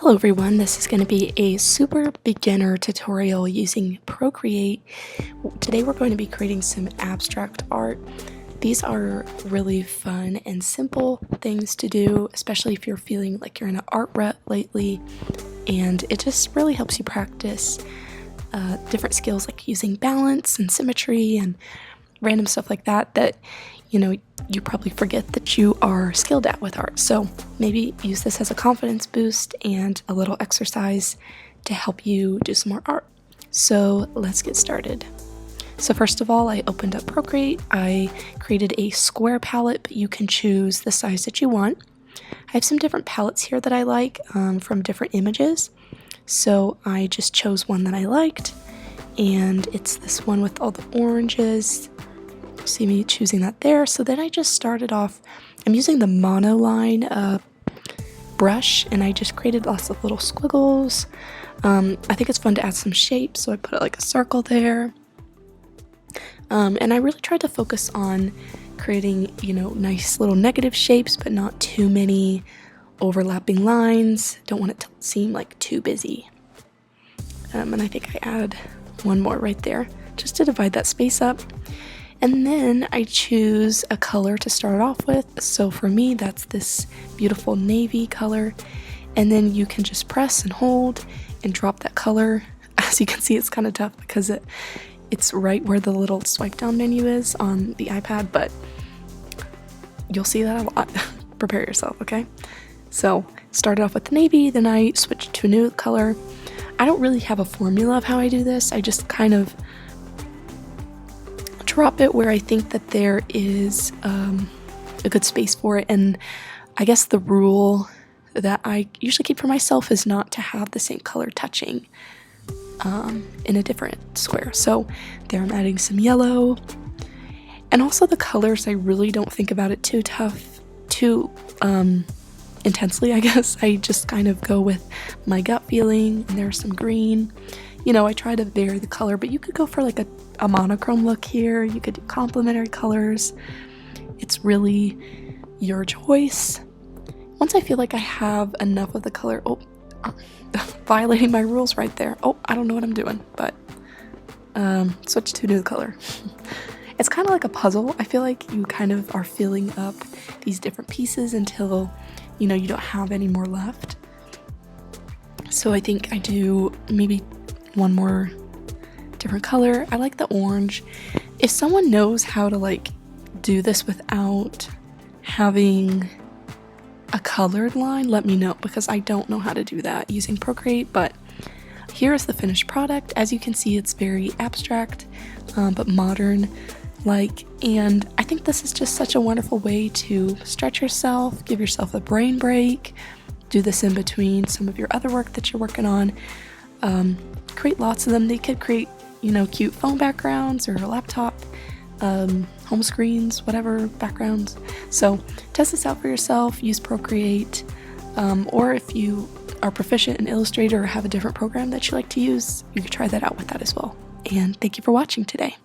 Hello everyone, this is going to be a super beginner tutorial using Procreate. Today we're going to be creating some abstract art. These are really fun and simple things to do, especially if you're feeling like you're in an art rut lately, and it just really helps you practice different skills like using balance and symmetry and random stuff like that you probably forget that you are skilled at with art. So maybe use this as a confidence boost and a little exercise to help you do some more art. So let's get started. So first of all, I opened up Procreate. I created a square palette, but you can choose the size that you want. I have some different palettes here that I like from different images. So I just chose one that I liked, and it's this one with all the oranges. See me choosing that there. So then I just started off, I'm using the monoline brush, and I just created lots of little squiggles. I think it's fun to add some shapes, so I put like a circle there. And I really tried to focus on creating, nice little negative shapes, but not too many overlapping lines. Don't want it to seem like too busy. And I think I add one more right there just to divide that space up. And then I choose a color to start off with. So for me, that's this beautiful navy color. And then you can just press and hold and drop that color. As you can see, it's kind of tough because it's right where the little swipe down menu is on the iPad, but you'll see that a lot. Prepare yourself, okay? So started off with the navy, then I switched to a new color. I don't really have a formula of how I do this. I just kind of drop it where I think that there is a good space for it. And I guess the rule that I usually keep for myself is not to have the same color touching in a different square. So there I'm adding some yellow. And also the colors, I really don't think about it too intensely, I guess. I just kind of go with my gut feeling, and there's some green. I try to vary the color, but you could go for like a monochrome look here. You could do complementary colors. It's really your choice. Once I feel like I have enough of the color, violating my rules right there. I don't know what I'm doing, but switch to new color. It's kind of like a puzzle. I feel like you kind of are filling up these different pieces until you don't have any more left. So I think I do maybe one more different color. I like the orange. If someone knows how to do this without having a colored line, let me know, because I don't know how to do that using Procreate. But here is the finished product. As you can see, it's very abstract but modern and I think this is just such a wonderful way to stretch yourself, give yourself a brain break, do this in between some of your other work that you're working on. Create lots of them. They could create cute phone backgrounds or laptop home screens, whatever backgrounds. So test this out for yourself. Use Procreate, or if you are proficient in Illustrator or have a different program that you like to use, you could try that out with that as well. And thank you for watching today.